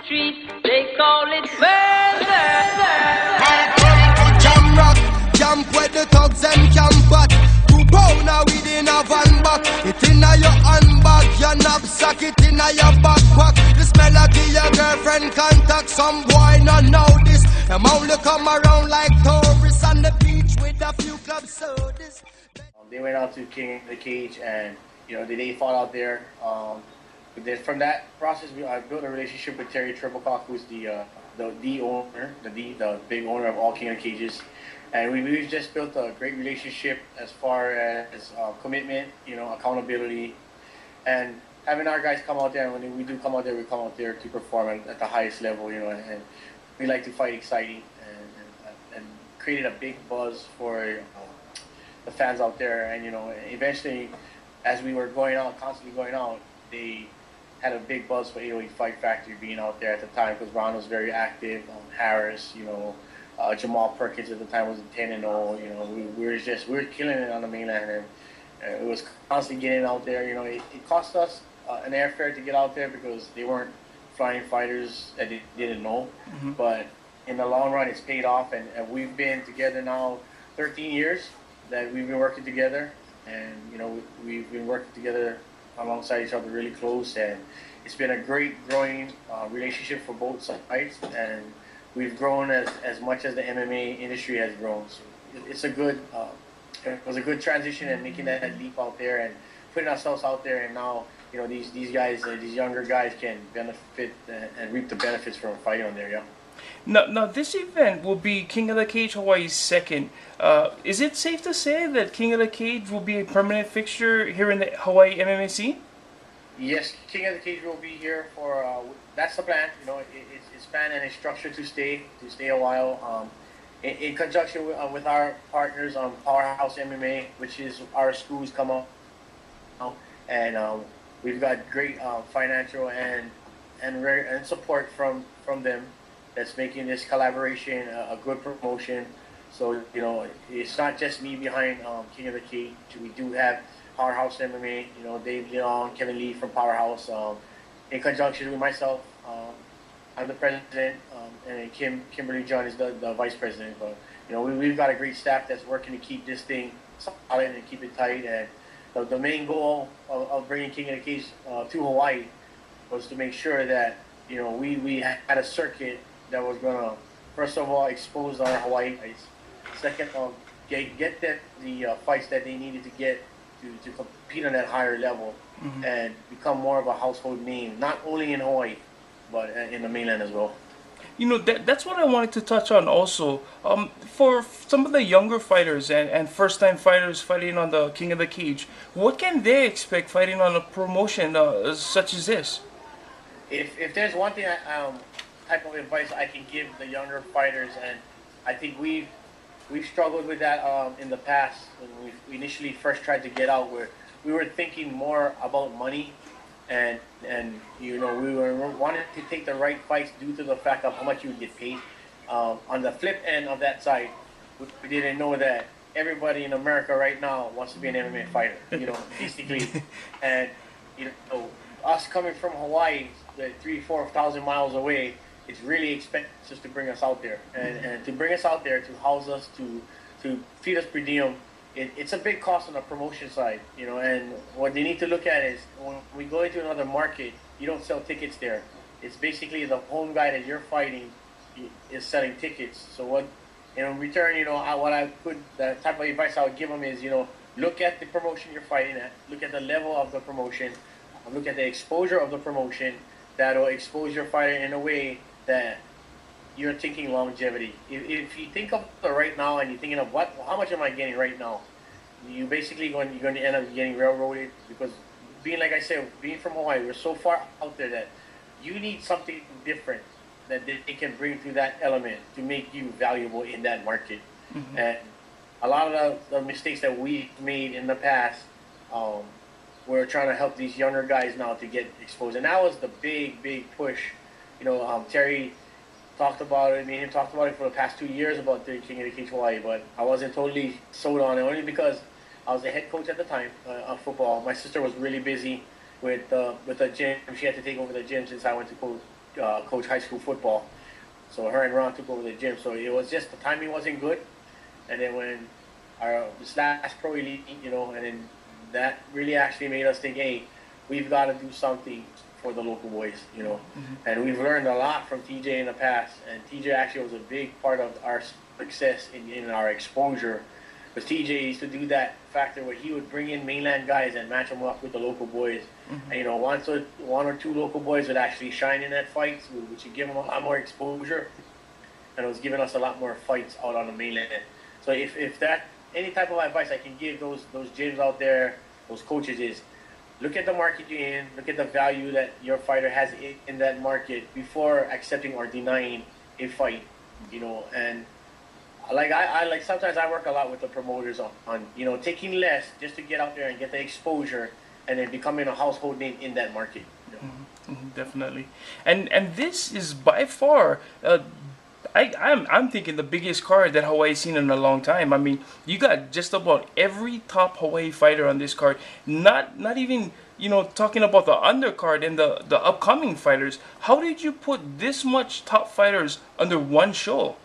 street, they call it murder. Jam rock, camp where the thugs and camp at. 2 pounder within a van back. It inna your handbag, your knapsack, it inna your backpack. This melody your girlfriend contact. Some boy not know this. Them only come around like tourists on the beach with a few club sodas. They went out to King of the Cage, and they fought out there. But then from that process, I built a relationship with Terry Triplecock, who's the owner, the big owner of all King of the Cages, and we've just built a great relationship as far as commitment, accountability, and having our guys come out there. And when we do come out there, we come out there to perform at the highest level, and we like to fight exciting and created a big buzz for the fans out there. And eventually, as we were constantly going out, they had a big buzz for 808 Fight Factory being out there at the time, because Ron was very active. Harris, Jamal Perkins at the time was 10-0. We were killing it on the mainland, and it was constantly getting out there. It cost us an airfare to get out there because they weren't flying fighters that they didn't know. Mm-hmm. But in the long run, it's paid off, and we've been together now 13 years that we've been working together, and we've been working together alongside each other really close, and it's been a great growing relationship for both sides, and we've grown as much as the MMA industry has grown. So it's a good it was a good transition, and making that leap out there and putting ourselves out there, and now these guys, these younger guys, can benefit and reap the benefits from fighting on there. Now, this event will be King of the Cage Hawaii's second. Is it safe to say that King of the Cage will be a permanent fixture here in the Hawaii MMA scene? Yes, King of the Cage will be here for. That's the plan. It's planned and it's structured to stay a while. In conjunction with our partners on Powerhouse MMA, which is our schools come up, and we've got great financial and support from them. That's making this collaboration a good promotion. So it's not just me behind King of the Cage. We do have Powerhouse MMA. Dave Leon, Kevin Lee from Powerhouse. In conjunction with myself, I'm the president, and Kimberly John is the vice president. But we've got a great staff that's working to keep this thing solid and keep it tight. And the main goal of bringing King of the Cage to Hawaii was to make sure that we had a circuit that was going to, first of all, expose our Hawaii fights. Second, get the fights that they needed to get to compete on that higher level, mm-hmm. and become more of a household name, not only in Hawaii, but in the mainland as well. That's what I wanted to touch on also. For some of the younger fighters and first-time fighters fighting on the King of the Cage, what can they expect fighting on a promotion such as this? If there's one thing type of advice I can give the younger fighters, and I think we've struggled with that in the past when we initially first tried to get out, where we were thinking more about money, and we were wanting to take the right fights due to the fact of how much you would get paid. On the flip end of that side, we didn't know that everybody in America right now wants to be an MMA fighter, basically, and us coming from Hawaii, 3,000-4,000 miles away, it's really expensive to bring us out there, and to bring us out there, to house us, to feed us per diem, it's a big cost on the promotion side, and what they need to look at is when we go into another market, you don't sell tickets there. It's basically the home guy that you're fighting is selling tickets. So what, in return, the type of advice I would give them is, look at the promotion you're fighting at, look at the level of the promotion, look at the exposure of the promotion that'll expose your fighter in a way that you're thinking longevity. If you think of the right now and you're thinking of how much am I getting right now, you're going to end up getting railroaded, because being from Hawaii, we're so far out there that you need something different that they can bring to that element to make you valuable in that market. Mm-hmm. And a lot of the mistakes that we made in the past, we're trying to help these younger guys now to get exposed. And that was the big push. Terry talked about it, me and him talked about it for the past 2 years about the King of the Cage Hawaii, but I wasn't totally sold on it, only because I was the head coach at the time of football. My sister was really busy with the gym. She had to take over the gym since I went to coach high school football. So her and Ron took over the gym. So it was just the timing wasn't good. And then when this last pro elite, and then that really actually made us think, hey, we've got to do something for the local boys. And we've learned a lot from TJ in the past. And TJ actually was a big part of our success in our exposure. Because TJ used to do that factor where he would bring in mainland guys and match them up with the local boys. And one or two local boys would actually shine in that fights, which would give them a lot more exposure, and it was giving us a lot more fights out on the mainland. So if that any type of advice I can give those gyms out there, those coaches, is look at the market you're in, look at the value that your fighter has in that market before accepting or denying a fight. And I sometimes I work a lot with the promoters on taking less just to get out there and get the exposure and then becoming a household name in that market. Definitely. And this is by far I'm thinking the biggest card that Hawaii's seen in a long time. I mean, you got just about every top Hawaii fighter on this card. Not even talking about the undercard and the upcoming fighters. How did you put this much top fighters under one show?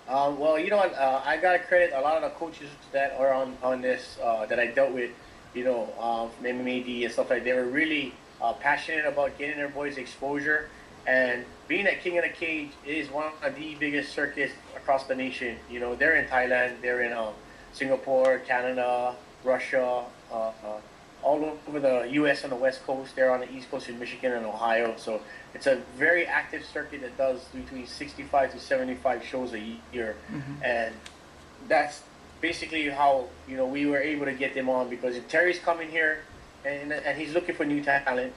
Well, I gotta credit a lot of the coaches that are on this that I dealt with, from MMAD and stuff like that. They were really passionate about getting their boys exposure, and being at King of the Cage is one of the biggest circuits across the nation. They're in Thailand, they're in Singapore, Canada, Russia, all over the U.S. on the West Coast. They're on the East Coast in Michigan and Ohio. So it's a very active circuit that does between 65 to 75 shows a year. And that's basically how, we were able to get them on, because if Terry's coming here and he's looking for new talent,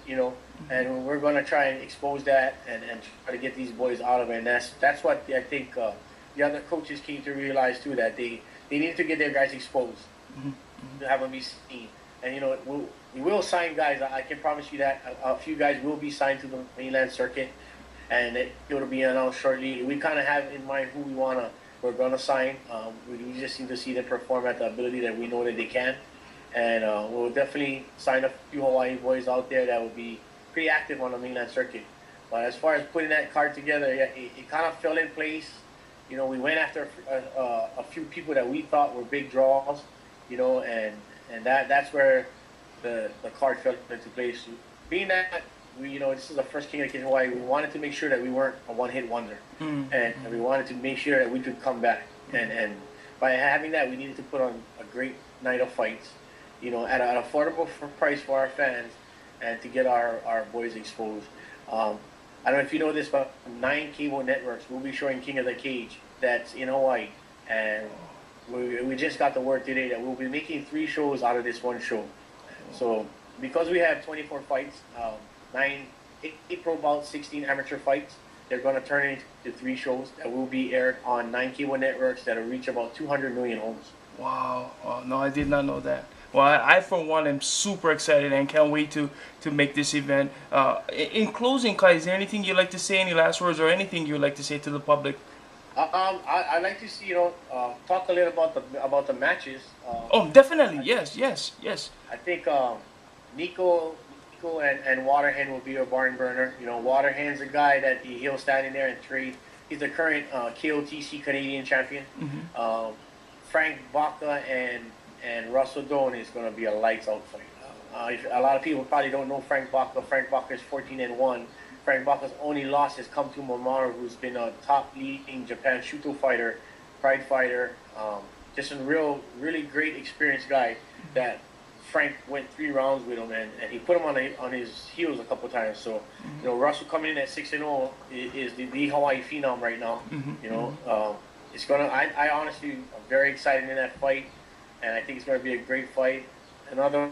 and we're going to try and expose that and try to get these boys out of it. And that's what I think the other coaches came to realize too, that they need to get their guys exposed, to have them be seen. And we will sign guys. I can promise you that a few guys will be signed to the mainland circuit, and it'll be announced shortly. We kind of have in mind who we're gonna sign. We just need to see them perform at the ability that we know that they can, and we'll definitely sign a few Hawaii boys out there that will be pretty active on the mainland circuit. But as far as putting that card together, yeah, it kind of fell in place. We went after a few people that we thought were big draws, and that's where the card fell into place. Being that this is the first King of the Cage Hawaii, we wanted to make sure that we weren't a one-hit wonder, and we wanted to make sure that we could come back. And by having that, we needed to put on a great night of fights, at an affordable price for our fans, and to get our boys exposed. I don't know if you know this, but 9 cable networks will be showing King of the Cage that's in Hawaii, and we just got the word today that we'll be making 3 shows out of this one show. So because we have 24 fights, 8 pro bouts, 16 amateur fights, they're going to turn into 3 shows that will be aired on 9 cable networks that will reach about 200 million homes. Wow. Oh, no, I did not know that. Well, I for one am super excited and can't wait to make this event. In closing, Kai, is there anything you'd like to say, any last words or anything you'd like to say to the public? I'd like to see, talk a little about the matches. Definitely. Yes. I think Nico and Waterhen will be a barn burner. Waterhen's a guy that he'll stand in there and trade. He's the current KOTC Canadian champion. Frank Baca and Russell Doan is going to be a lights out fight. A lot of people probably don't know Frank Baca. Frank Baca is 14-1. Frank Baca's only loss has come to Mamoru, who's been a top leading Japan Shuto fighter, pride fighter, just a really great experienced guy that Frank went 3 rounds with him, and he put him on his heels a couple times. So, Russell coming in at 6-0 is the Hawaii phenom right now. It's gonna. I honestly am very excited in that fight, and I think it's gonna be a great fight. Another